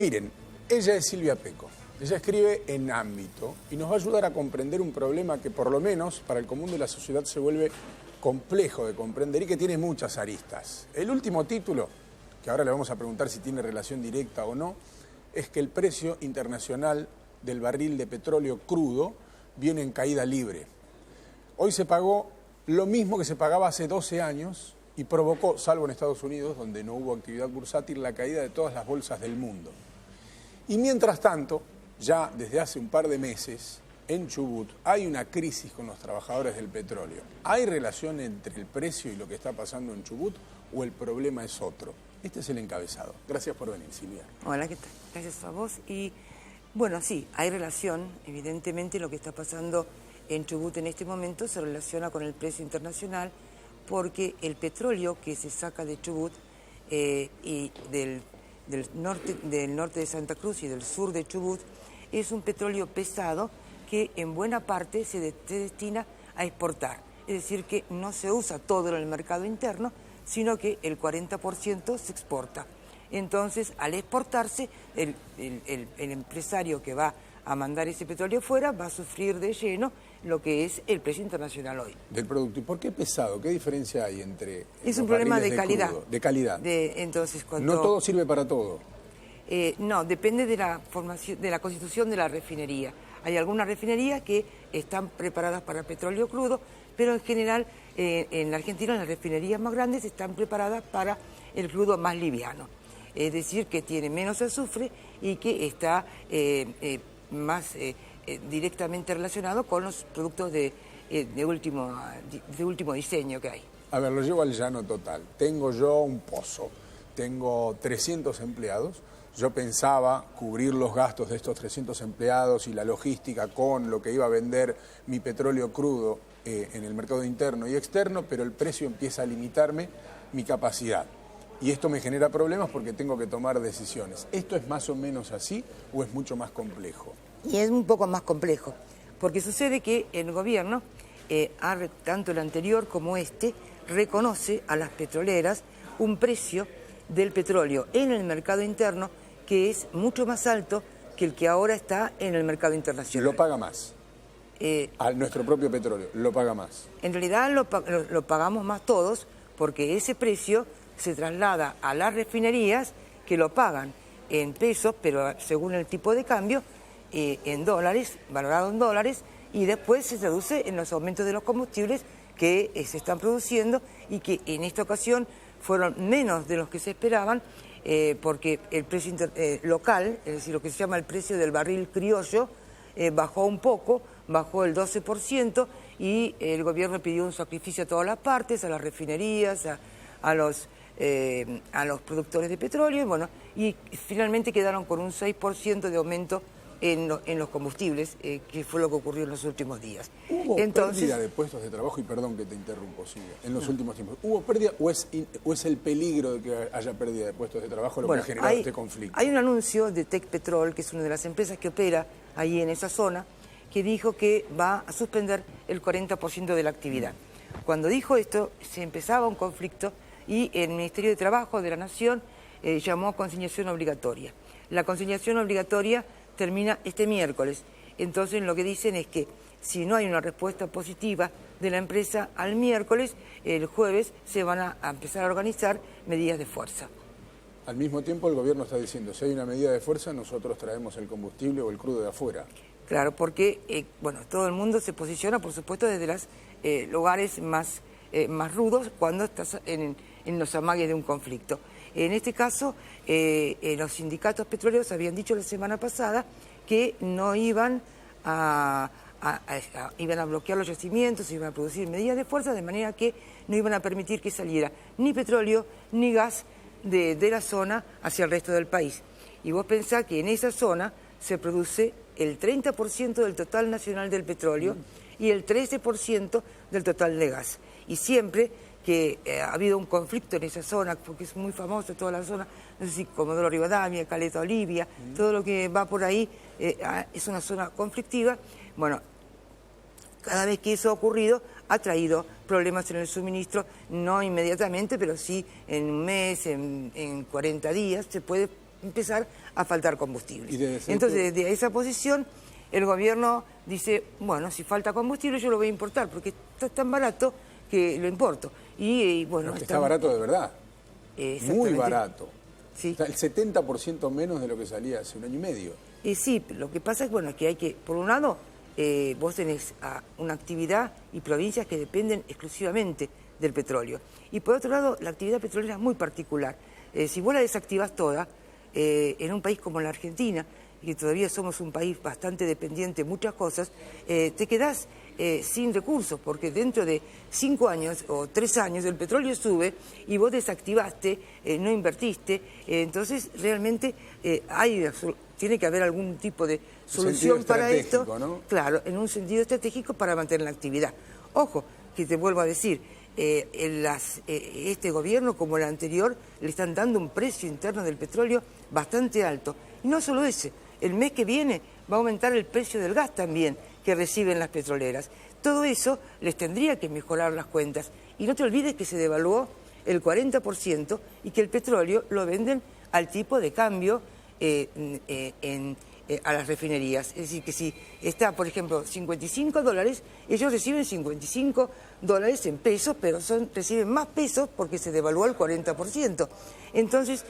Miren, ella es Silvia Peco. Ella escribe en Ámbito y nos va a ayudar a comprender un problema que por lo menos para el común de la sociedad se vuelve complejo de comprender y que tiene muchas aristas. El último título, que ahora le vamos a preguntar si tiene relación directa o no, es que el precio internacional del barril de petróleo crudo viene en caída libre. Hoy se pagó lo mismo que se pagaba hace 12 años y provocó, salvo en Estados Unidos, donde no hubo actividad bursátil, la caída de todas las bolsas del mundo. Y mientras tanto, ya desde hace un par de meses, en Chubut hay una crisis con los trabajadores del petróleo. ¿Hay relación entre el precio y lo que está pasando en Chubut o el problema es otro? Este es el encabezado. Gracias por venir, Silvia. Hola, ¿qué tal? Gracias a vos. Y bueno, sí, hay relación. Evidentemente lo que está pasando en Chubut en este momento se relaciona con el precio internacional porque el petróleo que se saca de Chubut y del norte de Santa Cruz y del sur de Chubut es un petróleo pesado que en buena parte se destina a exportar. Es decir, que no se usa todo en el mercado interno, sino que el 40% se exporta. Entonces, al exportarse, el empresario que va a mandar ese petróleo fuera va a sufrir de lleno lo que es el precio internacional hoy. Del producto. ¿Y por qué pesado? ¿Qué diferencia hay entre Es un problema de calidad. Crudo? De calidad. Entonces, cuando... No todo sirve para todo. No, depende de la formación, de la constitución de la refinería. Hay algunas refinerías que están preparadas para petróleo crudo, pero en general en la Argentina las refinerías más grandes están preparadas para el crudo más liviano. Es decir, que tiene menos azufre y que está más directamente relacionado con los productos de último diseño que hay. A ver, lo llevo al llano total. Tengo yo un pozo, tengo 300 empleados. Yo pensaba cubrir los gastos de estos 300 empleados y la logística con lo que iba a vender mi petróleo crudo en el mercado interno y externo, pero el precio empieza a limitarme mi capacidad. Y esto me genera problemas porque tengo que tomar decisiones. ¿Esto es más o menos así o es mucho más complejo? Y es un poco más complejo, porque sucede que el gobierno, tanto el anterior como este, reconoce a las petroleras un precio del petróleo en el mercado interno que es mucho más alto que el que ahora está en el mercado internacional. ¿Lo paga más? A nuestro propio petróleo, ¿lo paga más? En realidad lo pagamos más todos porque ese precio se traslada a las refinerías que lo pagan en pesos, pero según el tipo de cambio, en dólares, valorado en dólares, y después se traduce en los aumentos de los combustibles que se están produciendo y que en esta ocasión fueron menos de los que se esperaban, porque el precio local, es decir, lo que se llama el precio del barril criollo, bajó un poco, bajó el 12%, y el gobierno pidió un sacrificio a todas las partes, a las refinerías, a los productores de petróleo, y finalmente quedaron con un 6% de aumento en los combustibles, que fue lo que ocurrió en los últimos días. ¿Hubo pérdida de puestos de trabajo? Y perdón que te interrumpo, Silvia, en los últimos tiempos. ¿Hubo pérdida o es el peligro de que haya pérdida de puestos de trabajo lo que ha generado este conflicto? Hay un anuncio de Tecpetrol, que es una de las empresas que opera ahí en esa zona, que dijo que va a suspender el 40% de la actividad. Cuando dijo esto, se empezaba un conflicto y el Ministerio de Trabajo de la Nación llamó a consignación obligatoria. La consignación obligatoria termina este miércoles. Entonces lo que dicen es que si no hay una respuesta positiva de la empresa al miércoles, el jueves se van a empezar a organizar medidas de fuerza. Al mismo tiempo el gobierno está diciendo, si hay una medida de fuerza, nosotros traemos el combustible o el crudo de afuera. Claro, porque todo el mundo se posiciona, por supuesto, desde los lugares más rudos cuando estás en los amagues de un conflicto. En este caso, los sindicatos petroleros habían dicho la semana pasada que no iban a bloquear los yacimientos, iban a producir medidas de fuerza, de manera que no iban a permitir que saliera ni petróleo ni gas de la zona hacia el resto del país. Y vos pensás que en esa zona se produce el 30% del total nacional del petróleo y el 13% del total de gas. Y siempre que ha habido un conflicto en esa zona, porque es muy famosa toda la zona, no sé si Comodoro Rivadavia, Caleta Olivia, todo lo que va por ahí es una zona conflictiva. Cada vez que eso ha ocurrido ha traído problemas en el suministro, no inmediatamente, pero sí en un mes, en 40 días, se puede empezar a faltar combustible. Entonces, desde esa posición, el gobierno dice, bueno, si falta combustible yo lo voy a importar, porque está tan barato que lo importo. Y bueno, está barato de verdad, muy barato. Sí. Está el 70% menos de lo que salía hace un año y medio. Sí, lo que pasa es bueno, que hay que, por un lado, vos tenés una actividad y provincias que dependen exclusivamente del petróleo. Y por otro lado, la actividad petrolera es muy particular. Si vos la desactivás toda, en un país como la Argentina, y todavía somos un país bastante dependiente de muchas cosas, te quedás sin recursos, porque dentro de 5 años o 3 años el petróleo sube y vos desactivaste, no invertiste, entonces realmente tiene que haber algún tipo de solución para esto, ¿no? Claro, en un sentido estratégico para mantener la actividad. Ojo, que te vuelvo a decir, este gobierno como el anterior le están dando un precio interno del petróleo bastante alto. Y no solo ese, el mes que viene va a aumentar el precio del gas también que reciben las petroleras. Todo eso les tendría que mejorar las cuentas. Y no te olvides que se devaluó el 40% y que el petróleo lo venden al tipo de cambio a las refinerías. Es decir, que si está, por ejemplo, $55, ellos reciben $55 en pesos, pero reciben más pesos porque se devaluó el 40%. Entonces,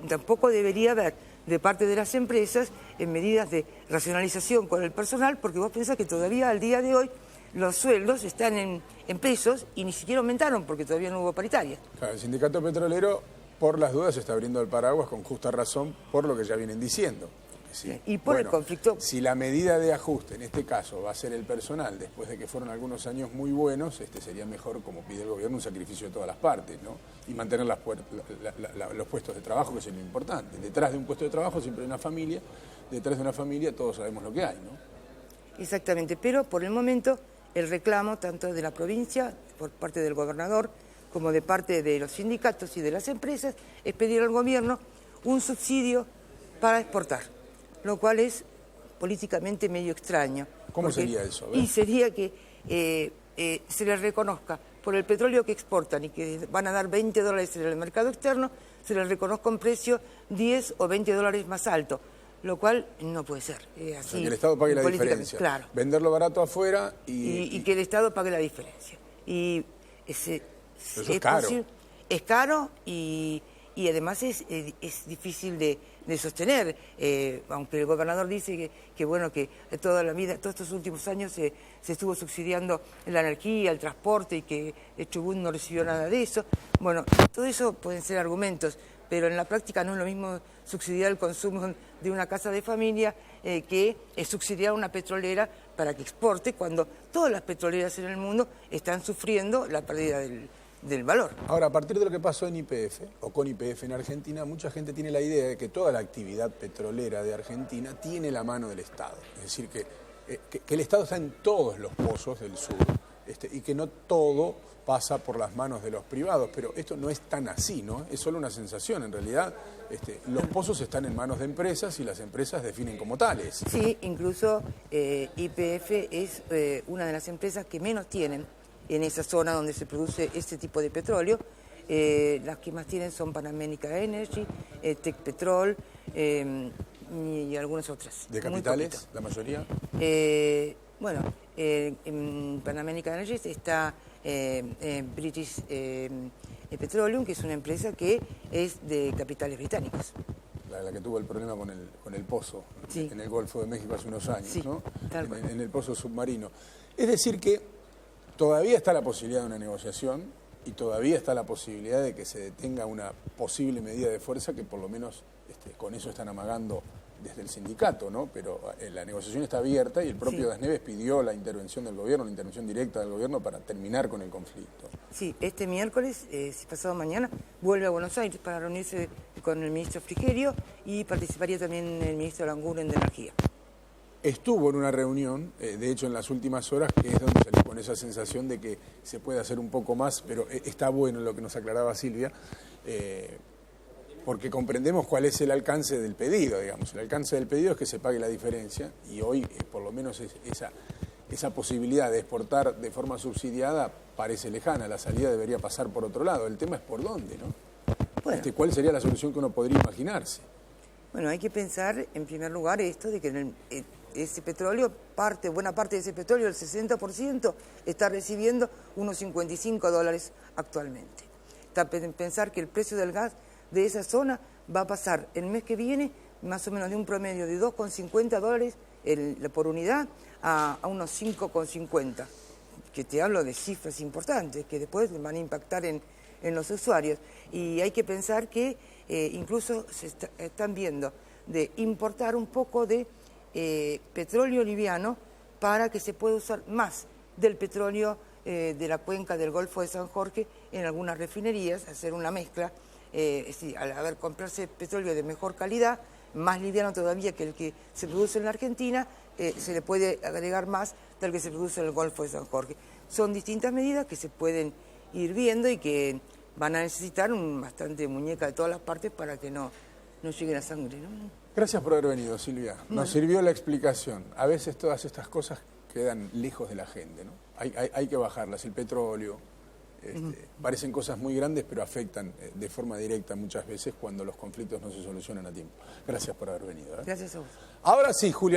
tampoco debería haber de parte de las empresas en medidas de racionalización con el personal, porque vos pensás que todavía al día de hoy los sueldos están en pesos y ni siquiera aumentaron porque todavía no hubo paritaria. Claro, el sindicato petrolero, por las dudas, está abriendo el paraguas con justa razón por lo que ya vienen diciendo. Sí. Y por el conflicto. Si la medida de ajuste, en este caso, va a ser el personal, después de que fueron algunos años muy buenos, sería mejor, como pide el gobierno, un sacrificio de todas las partes, ¿no? Y mantener los puestos de trabajo, que es lo importante. Detrás de un puesto de trabajo siempre hay una familia, detrás de una familia todos sabemos lo que hay, ¿no? Exactamente, pero por el momento el reclamo, tanto de la provincia, por parte del gobernador, como de parte de los sindicatos y de las empresas, es pedir al gobierno un subsidio para exportar, lo cual es políticamente medio extraño. ¿Cómo sería eso? Y sería que se les reconozca por el petróleo que exportan y que van a dar $20 en el mercado externo, se les reconozca un precio $10 o $20 más alto, lo cual no puede ser. Así, o sea, que el Estado pague la diferencia. Claro. Venderlo barato afuera y que el Estado pague la diferencia. Y eso es caro. Es caro y además es difícil de sostener, aunque el gobernador dice que bueno, que toda la vida, todos estos últimos años se estuvo subsidiando la energía, el transporte y que Chubut no recibió nada de eso. Bueno, todo eso pueden ser argumentos, pero en la práctica no es lo mismo subsidiar el consumo de una casa de familia que subsidiar una petrolera para que exporte, cuando todas las petroleras en el mundo están sufriendo la pérdida del valor. Ahora, a partir de lo que pasó en YPF, o con YPF en Argentina, mucha gente tiene la idea de que toda la actividad petrolera de Argentina tiene la mano del Estado. Es decir, que el Estado está en todos los pozos del sur y que no todo pasa por las manos de los privados, pero esto no es tan así, ¿no? Es solo una sensación, en realidad los pozos están en manos de empresas y las empresas definen como tales. Sí, incluso YPF es una de las empresas que menos tienen en esa zona donde se produce este tipo de petróleo. Las que más tienen son Pan American Energy, Tecpetrol y algunas otras. ¿De capitales, la mayoría? Bueno, en Pan American Energy está British Petroleum, que es una empresa que es de capitales británicos. La que tuvo el problema con el pozo, sí, en el Golfo de México hace unos años, sí, ¿no? Tal cual. En el pozo submarino. Es decir que todavía está la posibilidad de una negociación y todavía está la posibilidad de que se detenga una posible medida de fuerza que por lo menos con eso están amagando desde el sindicato, ¿no? Pero la negociación está abierta y el propio Das Neves pidió la intervención del gobierno, la intervención directa del gobierno para terminar con el conflicto. Sí, este miércoles, pasado mañana, vuelve a Buenos Aires para reunirse con el ministro Frigerio y participaría también el ministro Languren de Energía. Estuvo en una reunión, de hecho en las últimas horas, que es donde salió con esa sensación de que se puede hacer un poco más, pero está bueno lo que nos aclaraba Silvia, porque comprendemos cuál es el alcance del pedido, digamos. El alcance del pedido es que se pague la diferencia y hoy por lo menos esa posibilidad de exportar de forma subsidiada parece lejana, la salida debería pasar por otro lado, el tema es por dónde, ¿no? Bueno. ¿Cuál sería la solución que uno podría imaginarse? Bueno, hay que pensar, en primer lugar, esto de que ese petróleo, buena parte de ese petróleo, el 60%, está recibiendo unos $55 actualmente. Pensar que el precio del gas de esa zona va a pasar el mes que viene más o menos de un promedio de $2,50 por unidad a unos 5,50, que te hablo de cifras importantes que después van a impactar en los usuarios. Y hay que pensar que incluso están viendo de importar un poco de petróleo liviano para que se pueda usar más del petróleo de la cuenca del Golfo de San Jorge en algunas refinerías, hacer una mezcla, es decir, al comprarse petróleo de mejor calidad, más liviano todavía que el que se produce en la Argentina, se le puede agregar más del que se produce en el Golfo de San Jorge. Son distintas medidas que se pueden ir viendo y que van a necesitar bastante muñeca de todas las partes para que no llegue la sangre, ¿no? Gracias por haber venido, Silvia. Nos sirvió la explicación. A veces todas estas cosas quedan lejos de la gente, ¿no? Hay que bajarlas. El petróleo, parecen cosas muy grandes, pero afectan de forma directa muchas veces cuando los conflictos no se solucionan a tiempo. Gracias por haber venido. Gracias a vos. Ahora sí, Julia.